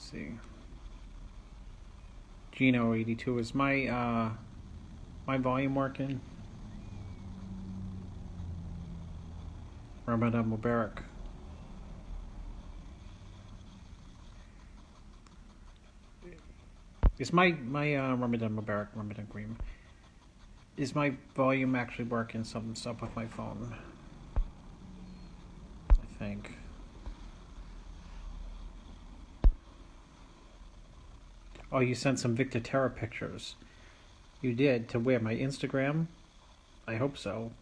Let's see. Gino 82. Is my volume working? Ramadan Mubarak. Is my Ramadan Mubarak, Ramadan Kareem. Is my volume actually working? Something's up with my phone, I think. Oh, you sent some Victor Terra pictures. You did? To where? My Instagram? I hope so.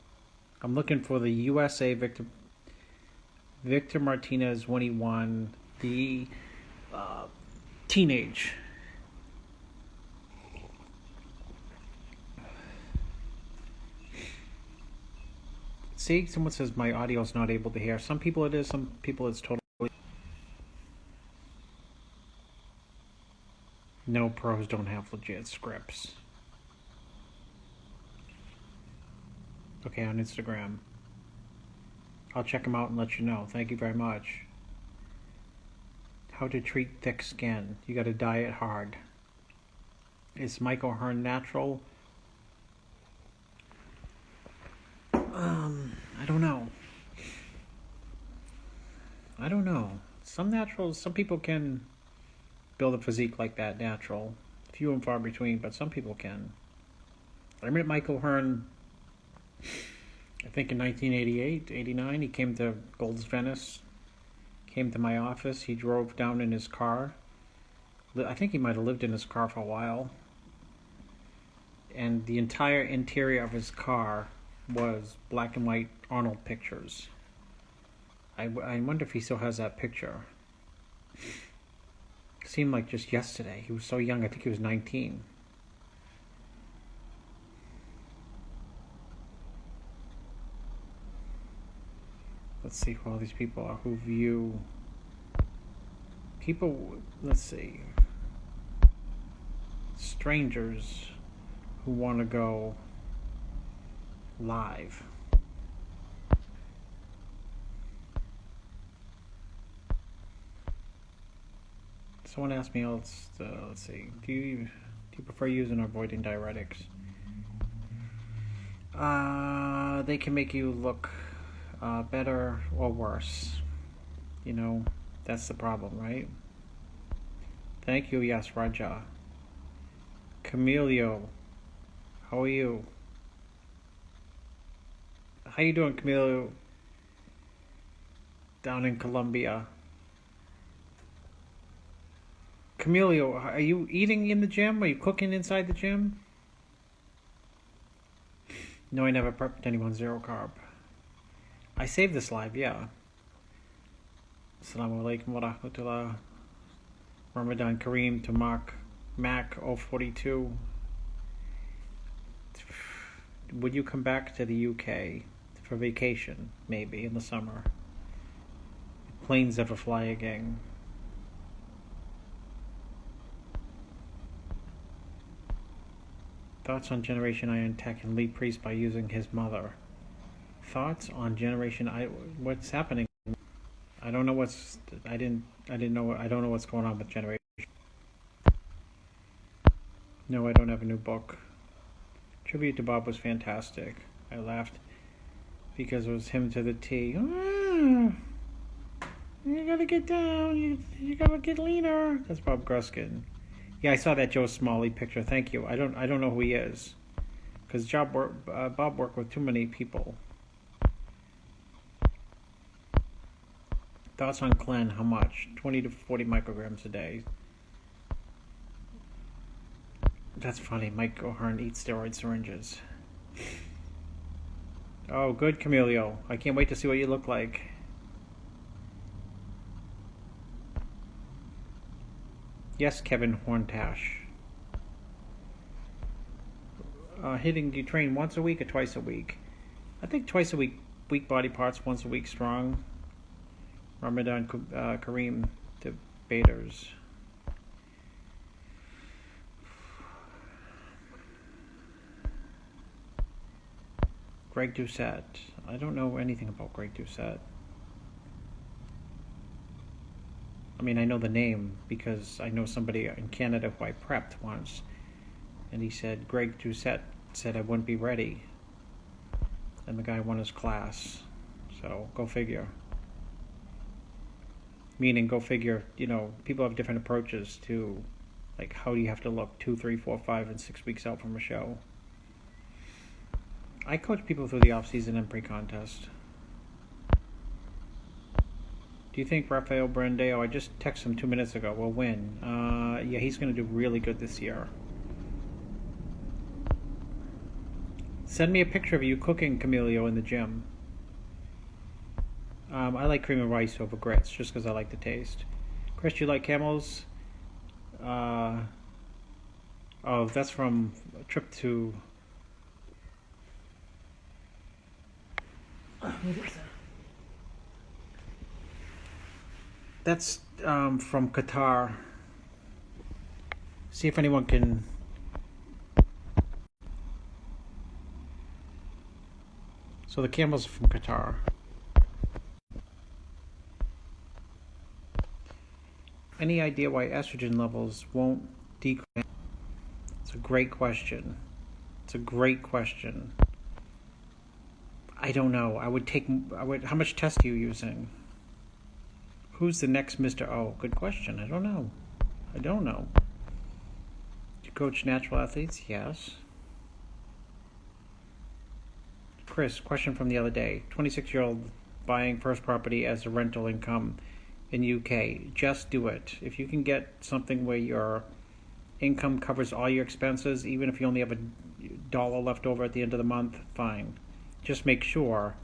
I'm looking for the USA Victor Martinez when he won the teenage. See, someone says my audio's not able to hear. Some people it is, some people it's totally. No, pros don't have legit scripts. Okay, on Instagram. I'll check them out and let you know. Thank you very much. How to treat thick skin. You gotta diet hard. Is Mike O'Hearn natural? I don't know. Some naturals, some people can build a physique like that natural. Few and far between, but some people can. I met Mike O'Hearn, I think in 1988, 89. He came to Gold's Venice, came to my office. He drove down in his car. I think he might have lived in his car for a while. And the entire interior of his car was black and white Arnold pictures. I wonder if he still has that picture. It seemed like just yesterday. He was so young. I think he was 19. Let's see who all these people are who view people. Let's see, strangers who want to go live. Someone asked me, let's see, do you prefer using or avoiding diuretics? They can make you look better or worse. You know, that's the problem, right? Thank you, yes, Raja. Camilio, how are you? How you doing, Camilio? Down in Colombia. Camilio, are you eating in the gym? Are you cooking inside the gym? No, I never prepped anyone zero carb. I saved this live, yeah. Assalamu alaikum wa rahmatullah. Ramadan Kareem to Mac 042. Would you come back to the UK for vacation, maybe, in the summer? Planes ever fly again? Thoughts on Generation Iron Tech and Lee Priest by using his mother. Thoughts on Generation I? What's happening? I don't know what's. I don't know what's going on with Generation. No, I don't have a new book. Tribute to Bob was fantastic. I laughed because it was him to the T. You gotta get down. You gotta get leaner. That's Bob Gruskin. Yeah, I saw that Joe Smalley picture. Thank you. I don't know who he is, because Bob worked with too many people. Thoughts on Clen? How much? 20 to 40 micrograms a day. That's funny. Mike O'Hearn eats steroid syringes. Oh, good, Camilio. I can't wait to see what you look like. Yes, Kevin Horntash. Do you train once a week or twice a week? I think twice a week, weak body parts, once a week strong. Ramadan Kareem debaters. Greg Doucette. I don't know anything about Greg Doucette. I mean, I know the name because I know somebody in Canada who I prepped once, and he said Greg Doucette said I wouldn't be ready, and the guy won his class. So go figure. Meaning, go figure. People have different approaches to, like, how do you have to look 2, 3, 4, 5, and 6 weeks out from a show. I coach people through the off season and pre-contest. Do you think Rafael Brandeo, I just texted him 2 minutes ago, will win? Yeah, he's going to do really good this year. Send me a picture of you cooking, Camilio, in the gym. I like cream and rice over grits, just because I like the taste. Chris, you like camels? Oh, that's from a trip to... What is that? That's from Qatar. See if anyone can... So the camels are from Qatar. Any idea why estrogen levels won't decrease? It's a great question. I don't know. How much test are you using? Who's the next Mr. O? Good question. I don't know. You coach natural athletes? Yes. Chris, question from the other day. 26-year-old buying first property as a rental income in UK. Just do it. If you can get something where your income covers all your expenses, even if you only have $1 left over at the end of the month, fine. Just make sure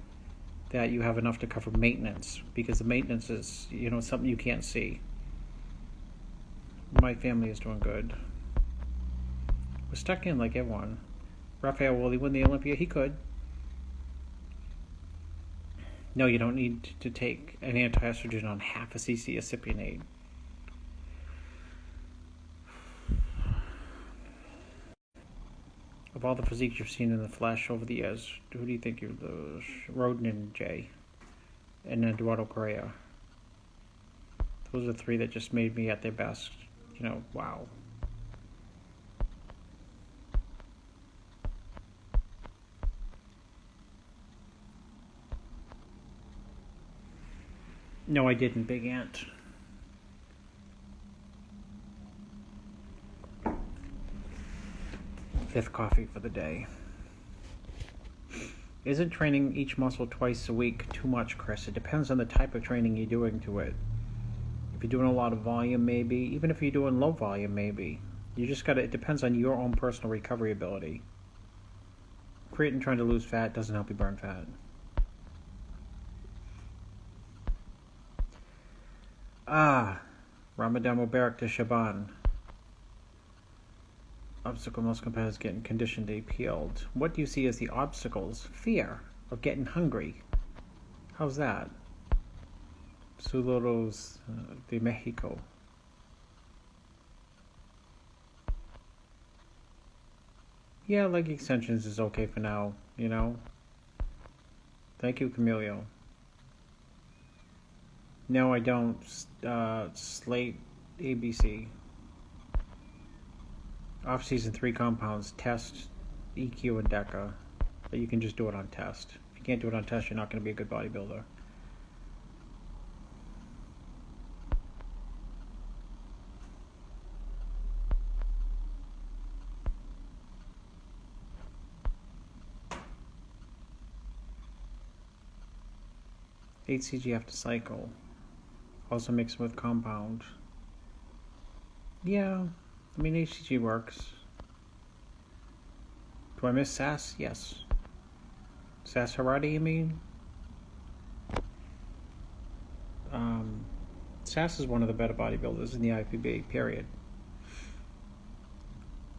that you have enough to cover maintenance, because the maintenance is, something you can't see. My family is doing good. We're stuck in like everyone. Rafael, will he win the Olympia? He could. No, you don't need to take an anti-estrogen on half a cc of cypionate. Of all the physiques you've seen in the flesh over the years, who do you think you're the Roden and Jay? And Eduardo Correa. Those are 3 that just made me at their best. Wow. No, I didn't, Big Ant. Fifth coffee for the day. Isn't training each muscle twice a week too much, Chris? It depends on the type of training you're doing to it. If you're doing a lot of volume, maybe. Even if you're doing low volume, maybe. It depends on your own personal recovery ability. Creatine trying to lose fat doesn't help you burn fat. Ramadan Mubarak to Shaban. Obstacle most competitors getting conditioned to be peeled. What do you see as the obstacles? Fear of getting hungry. How's that? Saludos de Mexico. Yeah, leg extensions is okay for now, Thank you, Camilio. No, I don't. Slate ABC. Off-season 3 compounds, test, EQ, and DECA. But you can just do it on test. If you can't do it on test, you're not going to be a good bodybuilder. HCG after cycle. Also mix with compound. Yeah, I mean HCG works. Do I miss SAS? Yes. SAS Haradi, you mean? SAS is one of the better bodybuilders in the IFBB, period.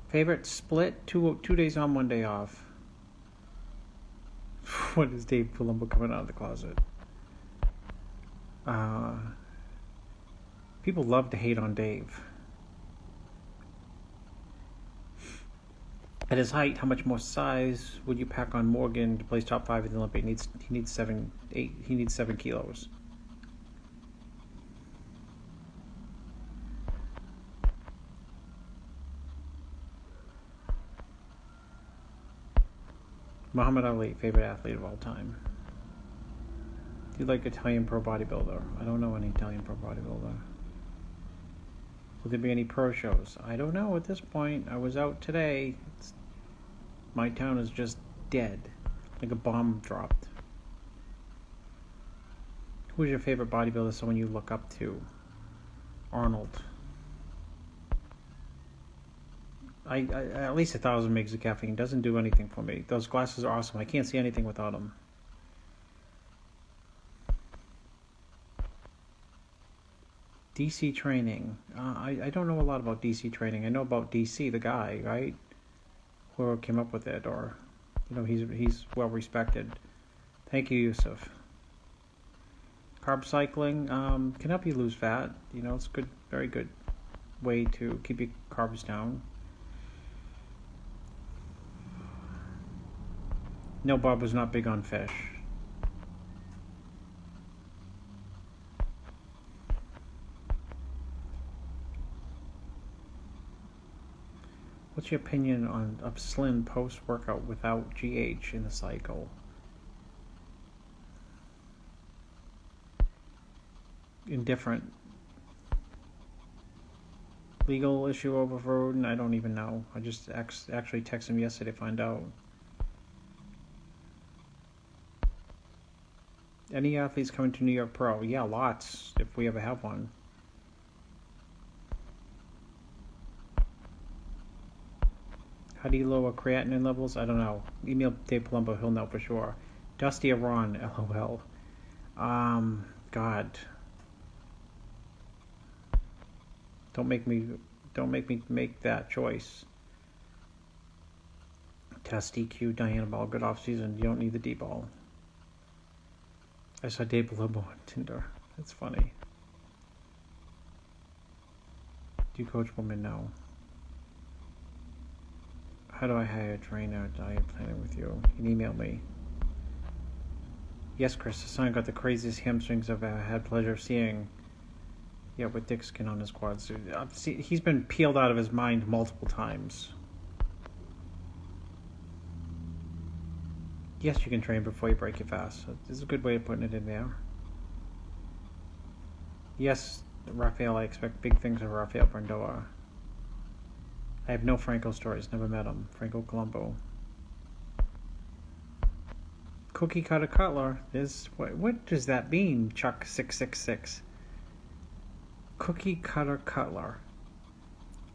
Favorite split? Two days on, 1 day off. What is Dave Palumbo coming out of the closet? People love to hate on Dave. At his height, how much more size would you pack on Morgan to place top 5 at the Olympic? He needs 7 kilos. Muhammad Ali, favorite athlete of all time. Do you like Italian pro bodybuilder? I don't know any Italian pro bodybuilder. Will there be any pro shows? I don't know at this point. I was out today. My town is just dead. Like a bomb dropped. Who's your favorite bodybuilder? Someone you look up to? Arnold. I at least 1,000 mgs of caffeine doesn't do anything for me. Those glasses are awesome. I can't see anything without them. DC training. I don't know a lot about DC training. I know about DC, the guy, right? Whoever came up with it, or he's well respected. Thank you, Yusuf. Carb cycling can help you lose fat. It's good, very good way to keep your carbs down. No, Bob was not big on fish. What's your opinion of slim post-workout without GH in the cycle? Indifferent. Legal issue overruled? I don't even know. I just actually texted him yesterday to find out. Any athletes coming to New York Pro? Yeah, lots, if we ever have one. How do you lower creatinine levels? I don't know. Email Dave Palumbo, he'll know for sure. Dusty Iran, LOL. God. Don't make me make that choice. Test DQ, Diana Ball, good off season. You don't need the D ball. I saw Dave Palumbo on Tinder. That's funny. Do you coach women? No. How do I hire a trainer? Diet planning with you? You can email me. Yes, Chris. The son got the craziest hamstrings I've ever had pleasure of seeing. Yeah, with dick skin on his quads. He's been peeled out of his mind multiple times. Yes, you can train before you break your fast. This is a good way of putting it in there. Yes, Rafael, I expect big things of Rafael Brandoa. I have no Franco stories, never met him. Franco Colombo. Cookie cutter cutler. What does that mean, Chuck 666? Cookie cutter cutler.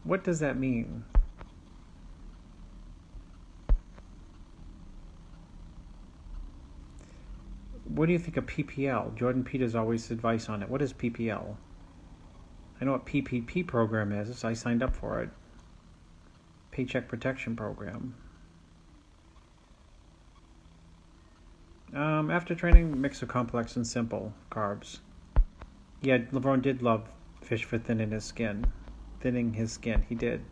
What does that mean? What do you think of PPL? Jordan Peters always advice on it. What is PPL? I know what PPP program is. I signed up for it. Paycheck Protection Program. After training, mix of complex and simple carbs. Yeah, LeBron did love fish for thinning his skin. He did.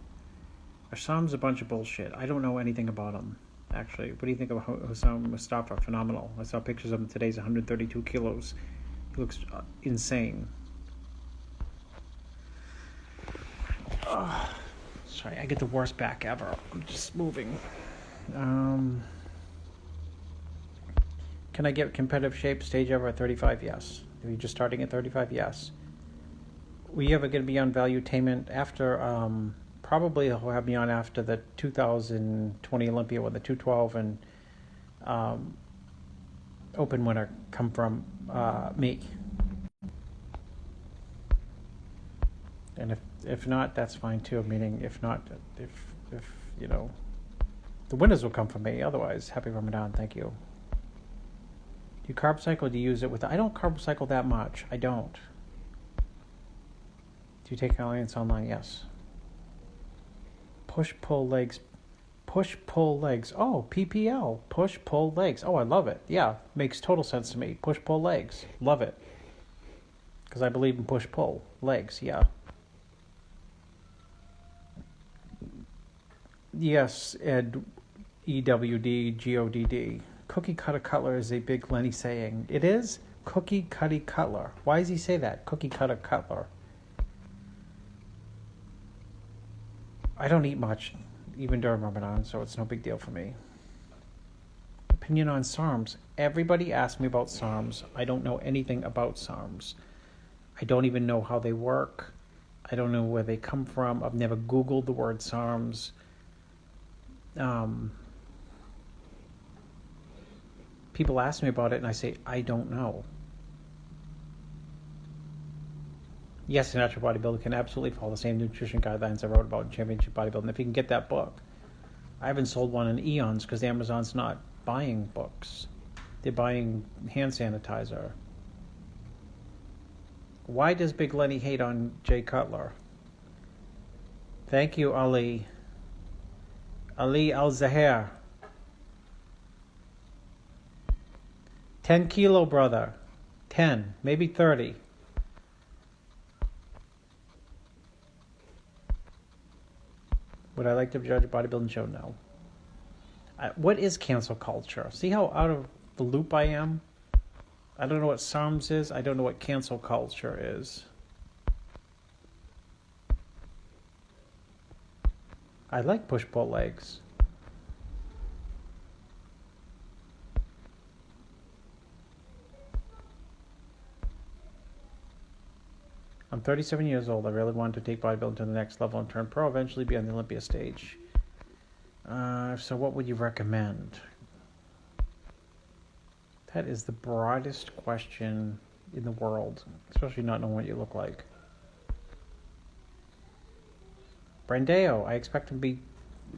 Hassam's a bunch of bullshit. I don't know anything about him, actually. What do you think of Hassam Mustafa? Phenomenal. I saw pictures of him today. He's 132 kilos. He looks insane. Sorry, I get the worst back ever. I'm just moving. Can I get competitive shape stage ever at 35? Yes. Are you just starting at 35? Yes. Were you ever going to be on Valuetainment after, probably he'll have me on after the 2020 Olympia when the 212 and open winner come from me. And if not, that's fine too. Meaning, if not, if the winners will come from me. Otherwise, happy Ramadan. Thank you. Do you carb cycle? Or do you use it with? I don't carb cycle that much. I don't. Do you take Alliance online? Yes. Push pull legs. Push pull legs. Oh, PPL. Push pull legs. Oh, I love it. Yeah, makes total sense to me. Push pull legs. Love it. Because I believe in push pull legs. Yeah. Yes, Ed, EWD, GODD. Cookie cutter cutler is a big Lenny saying. It is? Cookie cutty cutler. Why does he say that? Cookie cutter cutler. I don't eat much, even during Ramadan, so it's no big deal for me. opinion on SARMs. Everybody asks me about SARMs. I don't know anything about SARMs. I don't even know how they work. I don't know where they come from. I've never Googled the word SARMs. People ask me about it, and I say, I don't know. Yes, a natural bodybuilder can absolutely follow the same nutrition guidelines I wrote about in Championship Bodybuilding. If you can get that book. I haven't sold one in eons because Amazon's not buying books. They're buying hand sanitizer. Why does Big Lenny hate on Jay Cutler? Thank you, Ali. Ali Al-Zahir. 10 kilo, brother. 10, maybe 30. Would I like to judge a bodybuilding show? No. What is cancel culture? See how out of the loop I am? I don't know what SARMs is. I don't know what cancel culture is. I like push-pull legs. I'm 37 years old. I really wanted to take bodybuilding to the next level and turn pro, eventually be on the Olympia stage. So what would you recommend? That is the broadest question in the world, especially not knowing what you look like. Brandeo, I expect him to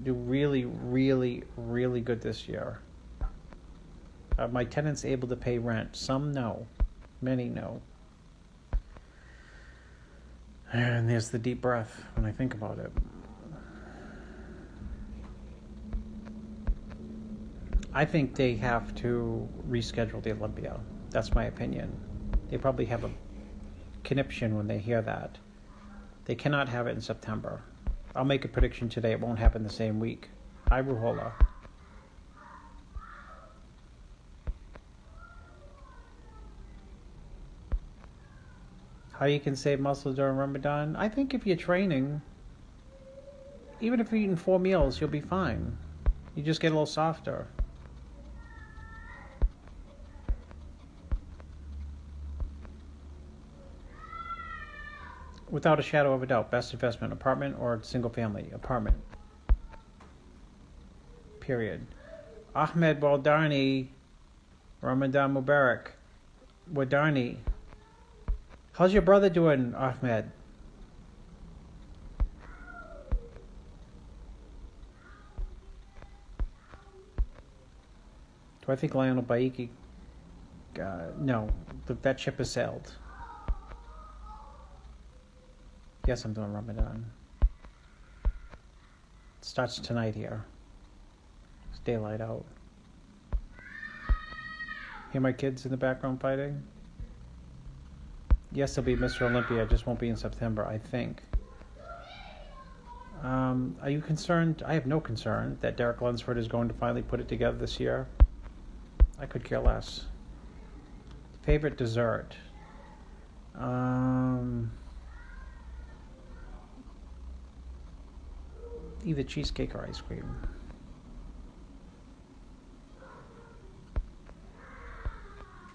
do really, really, really good this year. My tenants able to pay rent? Some no. Many no. And there's the deep breath when I think about it. I think they have to reschedule the Olympia. That's my opinion. They probably have a conniption when they hear that. They cannot have it in September. I'll make a prediction today. It won't happen the same week. Hi, Ruhola. How you can save muscle during Ramadan? I think if you're training, even if you're eating 4 meals, you'll be fine. You just get a little softer. Without a shadow of a doubt, best investment, apartment or single family? Apartment. Period. Ahmed Waldarni, Ramadan Mubarak. Wadarni. How's your brother doing, Ahmed? Do I think Lionel Baiki? No, that ship has sailed. Yes, I'm doing Ramadan. It starts tonight here. It's daylight out. Hear my kids in the background fighting? Yes, there'll be Mr. Olympia. It just won't be in September, I think. Are you concerned? I have no concern that Derek Lunsford is going to finally put it together this year. I could care less. Favorite dessert? Either cheesecake or ice cream.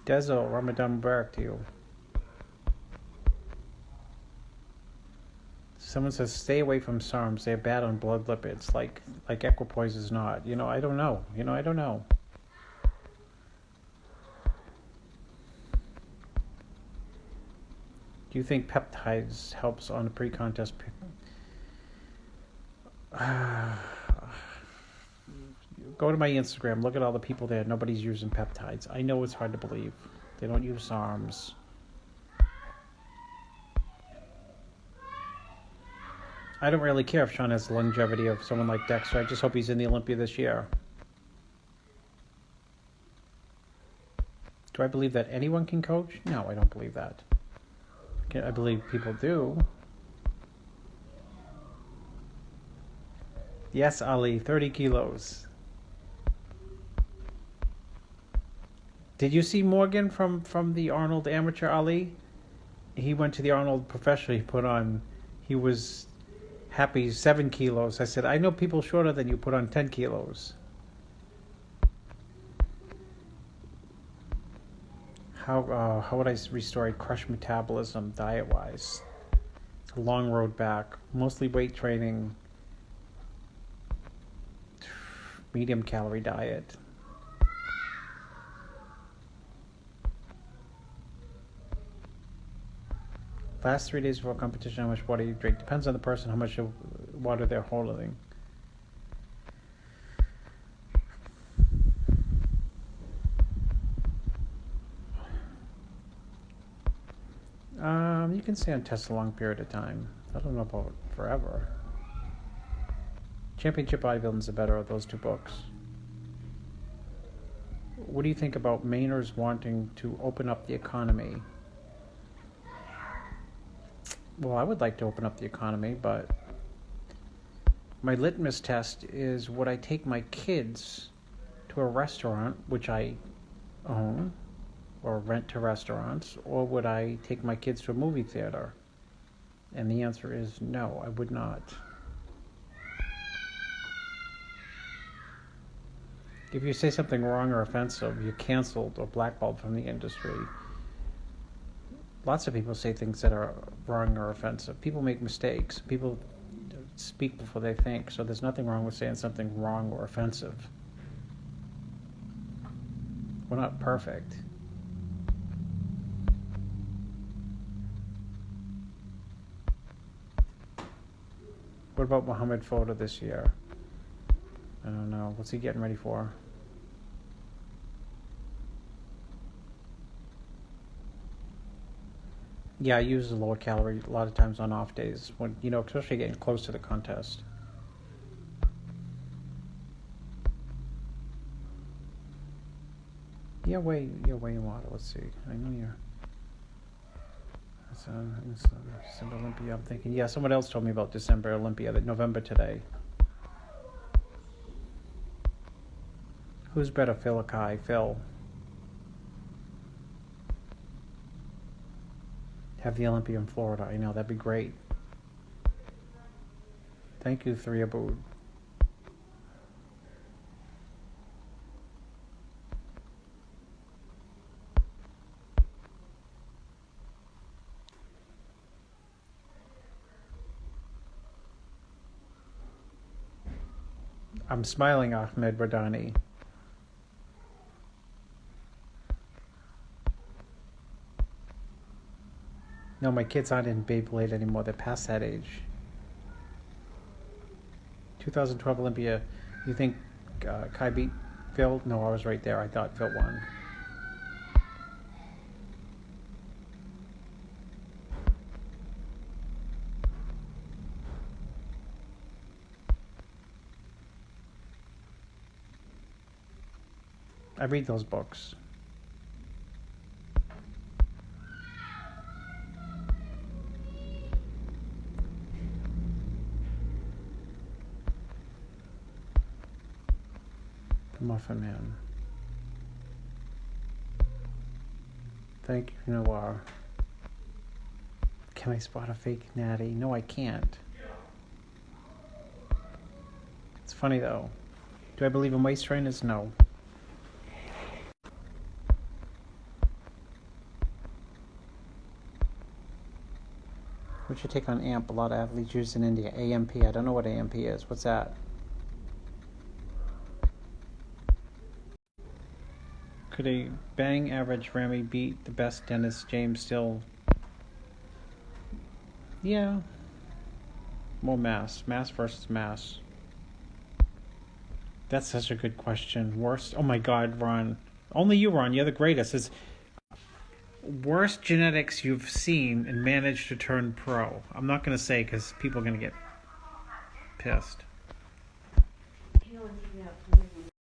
Dezo, Ramadan Mubarak to you. Someone says, stay away from SARMs. They're bad on blood lipids, like equipoise is not. I don't know. I don't know. Do you think peptides helps on a pre-contest? Go to my Instagram. Look at all the people there. Nobody's using peptides. I know it's hard to believe. They don't use SARMs. I don't really care if Sean has the longevity of someone like Dexter. I just hope he's in the Olympia this year. Do I believe that anyone can coach? No, I don't believe that. I believe people do. Yes, Ali, 30 kilos. Did you see Morgan from the Arnold Amateur, Ali? He went to the Arnold Professional. He was happy 7 kilos. I said, I know people shorter than you put on 10 kilos. How would I restore a crushed metabolism diet-wise? A long road back. Mostly weight training. Medium calorie diet. Last 3 days before competition, how much water you drink. Depends on the person, how much water they're holding. You can stay on tests a long period of time. I don't know about forever. Championship Bodybuilding's the better of those two books. What do you think about Mainers wanting to open up the economy? Well, I would like to open up the economy, but my litmus test is, would I take my kids to a restaurant, which I own, or rent to restaurants, or would I take my kids to a movie theater? And the answer is no, I would not. If you say something wrong or offensive, you're canceled or blackballed from the industry. Lots of people say things that are wrong or offensive. People make mistakes. People speak before they think, so there's nothing wrong with saying something wrong or offensive. We're not perfect. What about Muhammad Photo this year? I don't know. What's he getting ready for? Yeah, I use the lower calorie a lot of times on off days, when, especially getting close to the contest. Yeah, way water. Let's see. I know you're. December Olympia. I'm thinking. Yeah, someone else told me about December Olympia. That November today. Who's better, Phil or Kai? Phil. Have the Olympia in Florida. I know, that'd be great. Thank you, Three Abood. I'm smiling, Ahmed Radani. No, my kids aren't in Beyblade anymore. They're past that age. 2012 Olympia. You think Kai beat Phil? No, I was right there. I thought Phil won. I read those books. The Muffin Man. Thank you, Noir. Can I spot a fake natty? No, I can't. It's funny though. Do I believe in waist trainers? No. What's your take on AMP? A lot of athletes use in India. AMP. I don't know what AMP is. What's that? Could a bang average Rami beat the best Dennis James still? Yeah. More mass. Mass versus mass. That's such a good question. Worst? Oh my God, Ron. Only you, Ron. You're the greatest. It's worst genetics you've seen and managed to turn pro. I'm not going to say because people are going to get pissed.